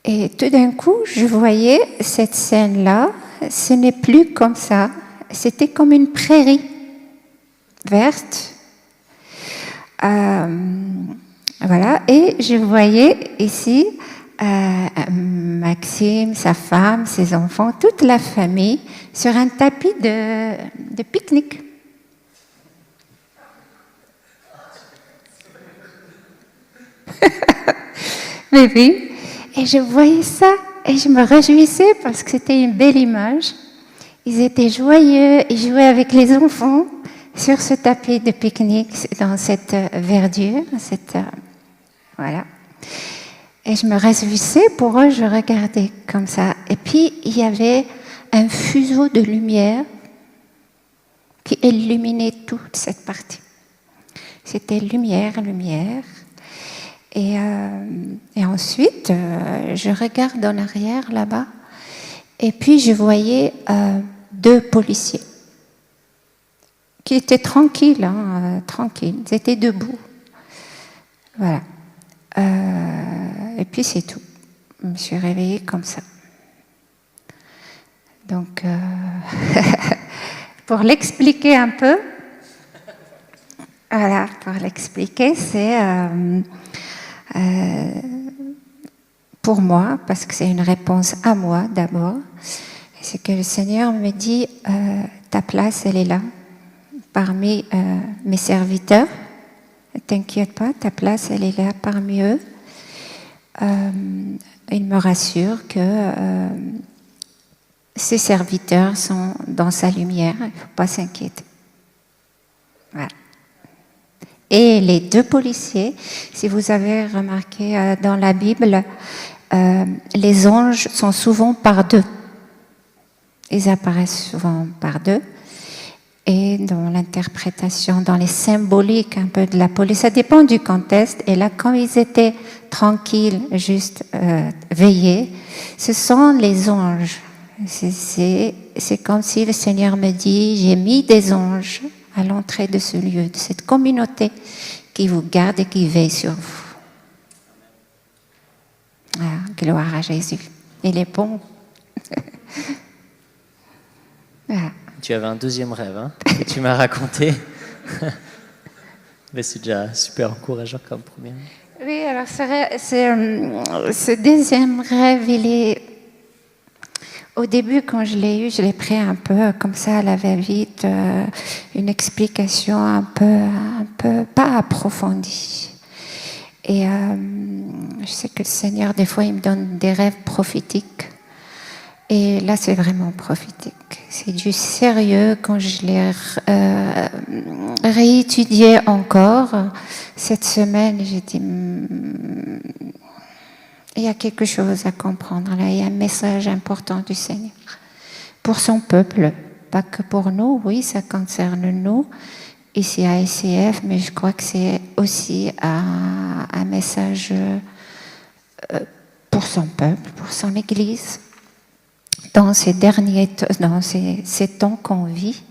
Et tout d'un coup, je voyais cette scène-là, ce n'est plus comme ça, c'était comme une prairie verte. Voilà, et je voyais ici Maxime, sa femme, ses enfants, toute la famille sur un tapis de pique-nique. Mais oui. Et je voyais ça et je me réjouissais parce que c'était une belle image. Ils étaient joyeux, ils jouaient avec les enfants sur ce tapis de pique-nique, dans cette verdure, voilà. Et je me réjouissais pour eux, je regardais comme ça. Et puis, il y avait un fuseau de lumière qui illuminait toute cette partie. C'était lumière. Et ensuite, je regarde en arrière là-bas, et puis je voyais 2 policiers qui étaient tranquilles, ils étaient debout. Voilà. Et puis c'est tout. Je me suis réveillée comme ça. Donc, pour l'expliquer un peu, voilà, c'est pour moi, parce que c'est une réponse à moi d'abord, c'est que le Seigneur me dit, ta place, elle est là, parmi mes serviteurs. Ne t'inquiète pas, ta place, elle est là parmi eux. Il me rassure que ses serviteurs sont dans sa lumière, il ne faut pas s'inquiéter. Voilà. Et les 2 policiers, si vous avez remarqué dans la Bible, les anges sont souvent par 2. Ils apparaissent souvent par 2. Et dans l'interprétation, dans les symboliques un peu de la police, ça dépend du contexte. Et là, quand ils étaient tranquilles, juste veillés, ce sont les anges. C'est comme si le Seigneur me dit, j'ai mis des anges à l'entrée de ce lieu, de cette communauté qui vous garde et qui veille sur vous. Voilà, gloire à Jésus. Il est bon. Voilà. Tu avais un deuxième rêve, hein, que tu m'as raconté. Mais c'est déjà super encourageant comme premier. Oui, alors ce deuxième rêve, il est... Au début, quand je l'ai eu, je l'ai pris un peu comme ça à la va-vite, une explication un peu pas approfondie. Et je sais que le Seigneur, des fois, il me donne des rêves prophétiques. Et là, c'est vraiment prophétique. C'est du sérieux. Quand je l'ai réétudié encore cette semaine, j'ai dit, il y a quelque chose à comprendre là. Il y a un message important du Seigneur pour son peuple, pas que pour nous. Oui, ça concerne nous ici à ICF, mais je crois que c'est aussi un message pour son peuple, pour son Église. Dans ces temps qu'on vit.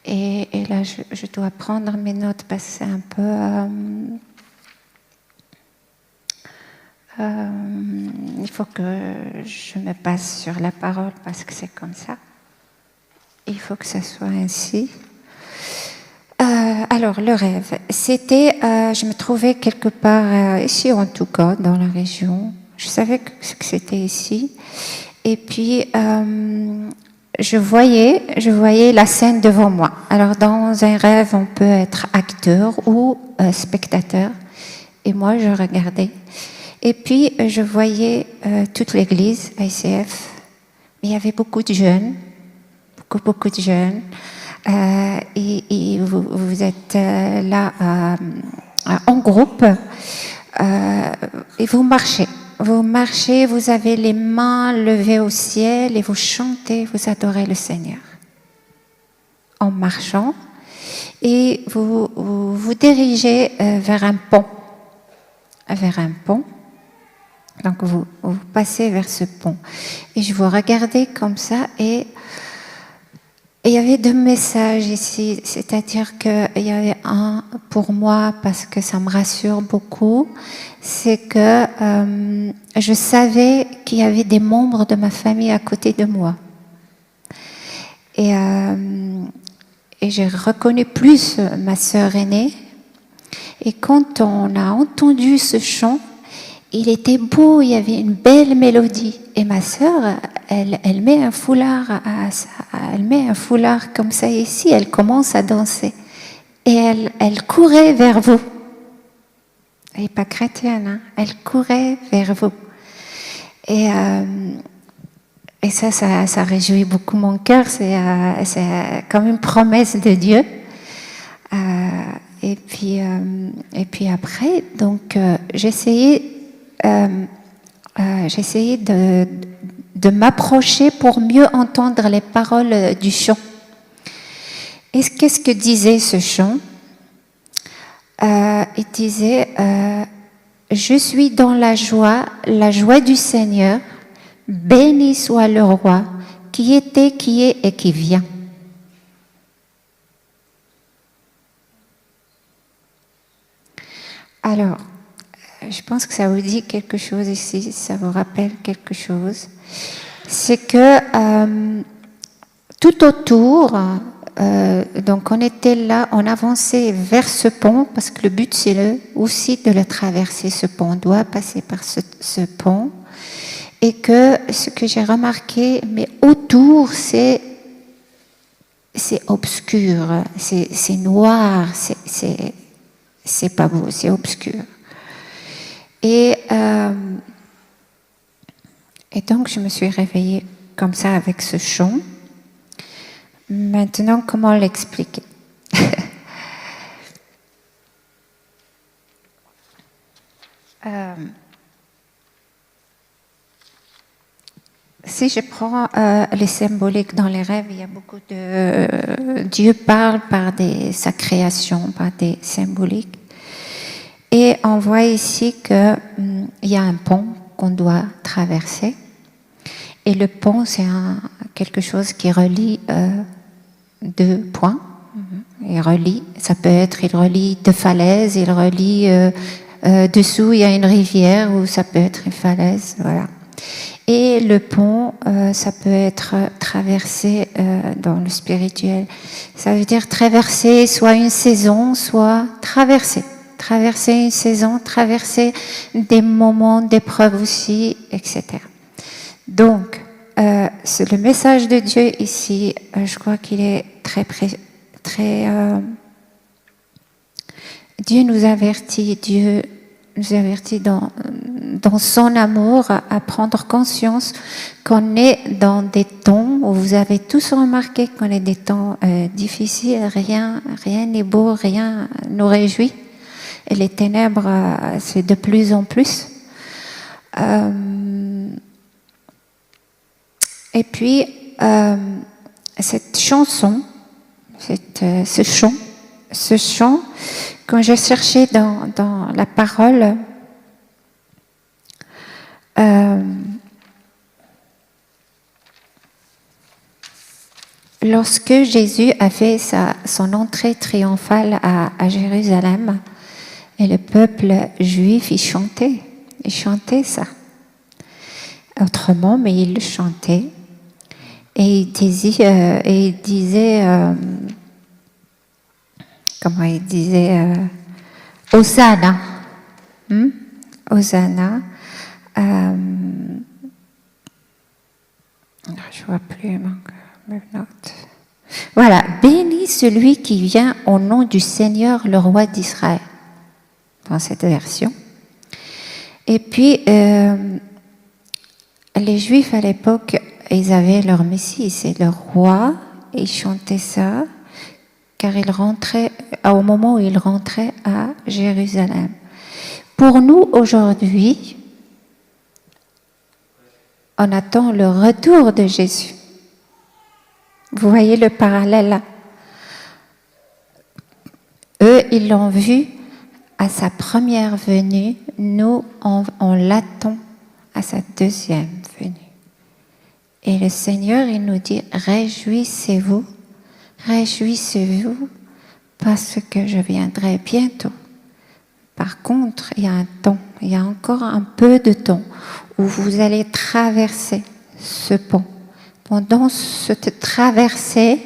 Et là, je dois prendre mes notes parce que c'est un peu... il faut que je me passe sur la parole parce que c'est comme ça. Il faut que ça soit ainsi. Alors, le rêve, c'était... je me trouvais quelque part, ici en tout cas, dans la région. Je savais que c'était ici. Et puis, je voyais la scène devant moi. Alors, dans un rêve, on peut être acteur ou spectateur. Et moi, je regardais. Et puis, je voyais toute l'église, ICF. Il y avait beaucoup de jeunes, beaucoup de jeunes. Et vous êtes là en groupe et vous marchez. Vous marchez, vous avez les mains levées au ciel et vous chantez, vous adorez le Seigneur. En marchant, et vous dirigez vers un pont. Donc vous passez vers ce pont. Et je vous regardais comme ça et il y avait deux messages ici, c'est-à-dire qu'il y avait un pour moi parce que ça me rassure beaucoup, c'est que je savais qu'il y avait des membres de ma famille à côté de moi. Et j'ai reconnu plus ma sœur aînée. Et quand on a entendu ce chant, il était beau, il y avait une belle mélodie. Et ma sœur, elle met un foulard comme ça ici, elle commence à danser. Et elle courait vers vous. Elle n'est pas chrétienne, hein? Elle courait vers vous. Et ça réjouit beaucoup mon cœur, c'est comme une promesse de Dieu. Et puis après, donc j'essayais de m'approcher pour mieux entendre les paroles du chant. Et qu'est-ce que disait ce chant? Il disait je suis dans la joie du Seigneur, béni soit le roi, qui était, qui est et qui vient. Alors, je pense que ça vous dit quelque chose ici, ça vous rappelle quelque chose. C'est que tout autour, donc on était là, on avançait vers ce pont, parce que le but c'est aussi de le traverser, ce pont, on doit passer par ce pont. Et que ce que j'ai remarqué, mais autour c'est obscur, c'est noir, c'est pas beau, c'est obscur. Et donc, je me suis réveillée comme ça avec ce chant. Maintenant, comment l'expliquer? Si je prends les symboliques dans les rêves, il y a beaucoup de... Dieu parle par sa création, par des symboliques. Et on voit ici qu'il y a un pont qu'on doit traverser. Et le pont, c'est quelque chose qui relie deux points. il relie. Ça peut être, il relie deux falaises, il relie dessous, il y a une rivière, ou ça peut être une falaise, voilà. Et le pont, ça peut être traversé dans le spirituel. Ça veut dire traverser soit une saison, soit traverser. Traverser une saison, traverser des moments d'épreuve aussi, etc. Donc, le message de Dieu ici, je crois qu'il est très... Dieu nous avertit dans son amour à prendre conscience qu'on est dans des temps où vous avez tous remarqué qu'on est des temps difficiles, rien n'est beau, rien nous réjouit. Et les ténèbres, c'est de plus en plus. Et puis, cette chanson, ce chant, quand j'ai cherché dans la parole, lorsque Jésus a fait son entrée triomphale à Jérusalem, et le peuple juif, il chantait ça. Autrement, mais il le chantait. Et il disait comment il disait, Hosanna. Hosanna. Je vois plus mes notes. Voilà, béni celui qui vient au nom du Seigneur, le roi d'Israël. Dans cette version. Et puis, les Juifs à l'époque, ils avaient leur Messie, c'est leur roi, et ils chantaient ça, car ils rentraient, au moment où ils rentraient à Jérusalem. Pour nous, aujourd'hui, on attend le retour de Jésus. Vous voyez le parallèle là? Eux, ils l'ont vu à sa première venue, nous, on l'attend à sa deuxième venue. Et le Seigneur, il nous dit, réjouissez-vous, parce que je viendrai bientôt. Par contre, il y a un temps, il y a encore un peu de temps où vous allez traverser ce pont. Pendant cette traversée,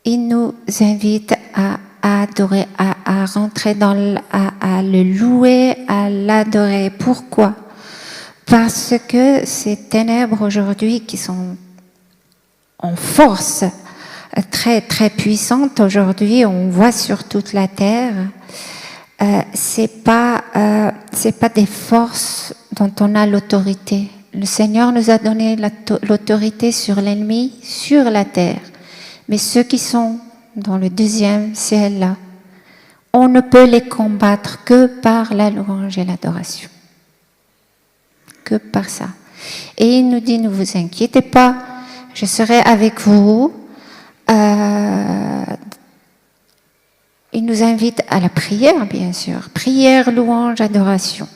il nous invite à adorer, à rentrer à le louer, à l'adorer. Pourquoi? Parce que ces ténèbres aujourd'hui qui sont en force très très puissantes aujourd'hui, on voit sur toute la terre, c'est pas des forces dont on a l'autorité. Le Seigneur nous a donné l'autorité sur l'ennemi, sur la terre. Mais ceux qui sont dans le deuxième ciel là, on ne peut les combattre que par la louange et l'adoration. Que par ça. Et il nous dit, ne vous inquiétez pas, je serai avec vous. Il nous invite à la prière, bien sûr. Prière, louange, adoration.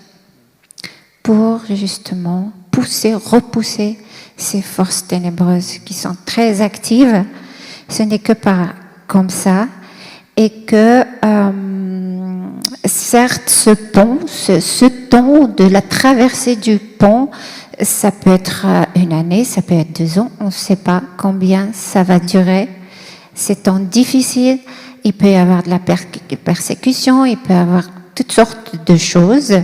Pour justement repousser ces forces ténébreuses qui sont très actives. Ce n'est que comme ça. Et que, certes, ce pont, ce temps de la traversée du pont, ça peut être une année, ça peut être 2 ans, on ne sait pas combien ça va durer. C'est temps difficile, il peut y avoir de la persécution, il peut y avoir toutes sortes de choses,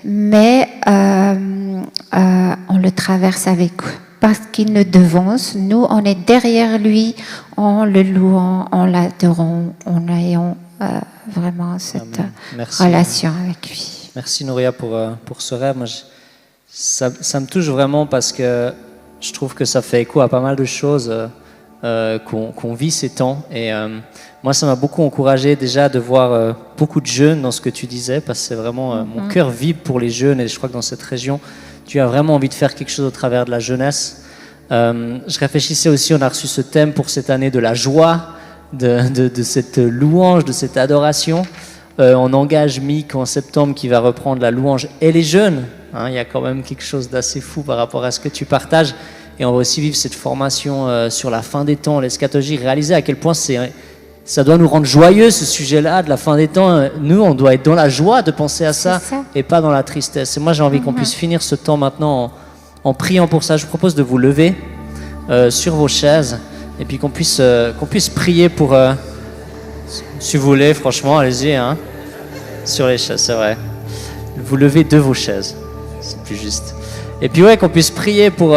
mais on le traverse avec eux. Parce qu'il nous devance, nous on est derrière lui, en le louant, en l'adorant, en ayant vraiment cette relation avec lui. Merci Nouria pour ce rêve. Moi, ça me touche vraiment parce que je trouve que ça fait écho à pas mal de choses qu'on vit ces temps. Et moi, ça m'a beaucoup encouragé déjà de voir beaucoup de jeunes dans ce que tu disais, parce que c'est vraiment mon cœur vibre pour les jeunes, et je crois que dans cette région, tu as vraiment envie de faire quelque chose au travers de la jeunesse. Je réfléchissais aussi, on a reçu ce thème pour cette année de la joie, de cette louange, de cette adoration. On engage Mick en septembre qui va reprendre la louange et les jeunes. Il y a quand même quelque chose d'assez fou par rapport à ce que tu partages. Et on va aussi vivre cette formation sur la fin des temps, l'eschatologie, réaliser à quel point ça doit nous rendre joyeux, ce sujet-là de la fin des temps. Nous, on doit être dans la joie de penser à ça, et pas dans la tristesse. Et moi, j'ai envie qu'on puisse finir ce temps maintenant en priant pour ça. Je vous propose de vous lever sur vos chaises et puis qu'on puisse prier pour... si vous voulez, franchement, allez-y. Hein, sur les chaises, c'est vrai. Vous levez de vos chaises, c'est plus juste. Et puis ouais, qu'on puisse prier pour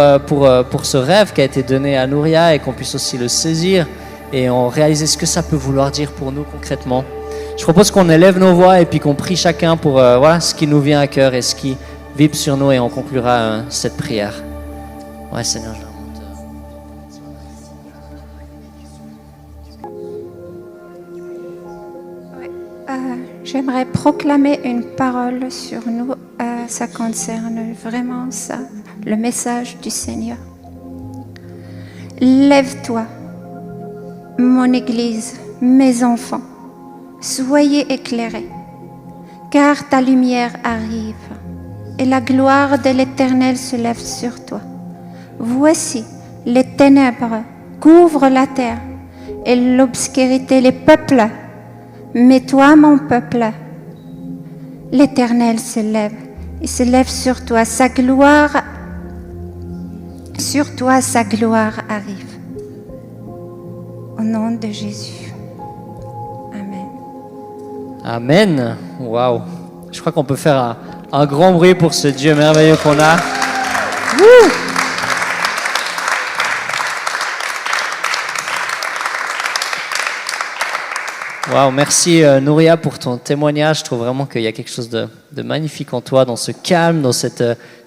ce rêve qui a été donné à Nouria et qu'on puisse aussi le saisir et en réaliser ce que ça peut vouloir dire pour nous concrètement. Je propose qu'on élève nos voix et puis qu'on prie chacun pour voilà, ce qui nous vient à cœur et ce qui vibre sur nous, et on conclura cette prière. Ouais, Seigneur, je J'aimerais proclamer une parole sur nous. Ça concerne vraiment ça, le message du Seigneur. Lève-toi, mon Église, mes enfants, soyez éclairés, car ta lumière arrive et la gloire de l'Éternel se lève sur toi. Voici, les ténèbres couvrent la terre et l'obscurité les peuples. Mais toi, mon peuple, l'Éternel se lève. Il se lève sur toi. Sa gloire arrive. Au nom de Jésus. Amen. Amen. Waouh. Je crois qu'on peut faire un grand bruit pour ce Dieu merveilleux qu'on a. Wouh. Wow, merci Nouria pour ton témoignage. Je trouve vraiment qu'il y a quelque chose de magnifique en toi, dans ce calme, dans ce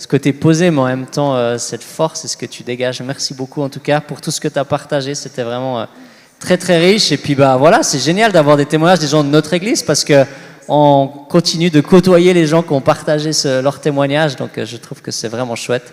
côté posé, mais en même temps cette force et ce que tu dégages. Merci beaucoup en tout cas pour tout ce que tu as partagé. C'était vraiment très très riche. Et puis voilà, c'est génial d'avoir des témoignages des gens de notre église parce que on continue de côtoyer les gens qui ont partagé leur témoignage. Donc je trouve que c'est vraiment chouette.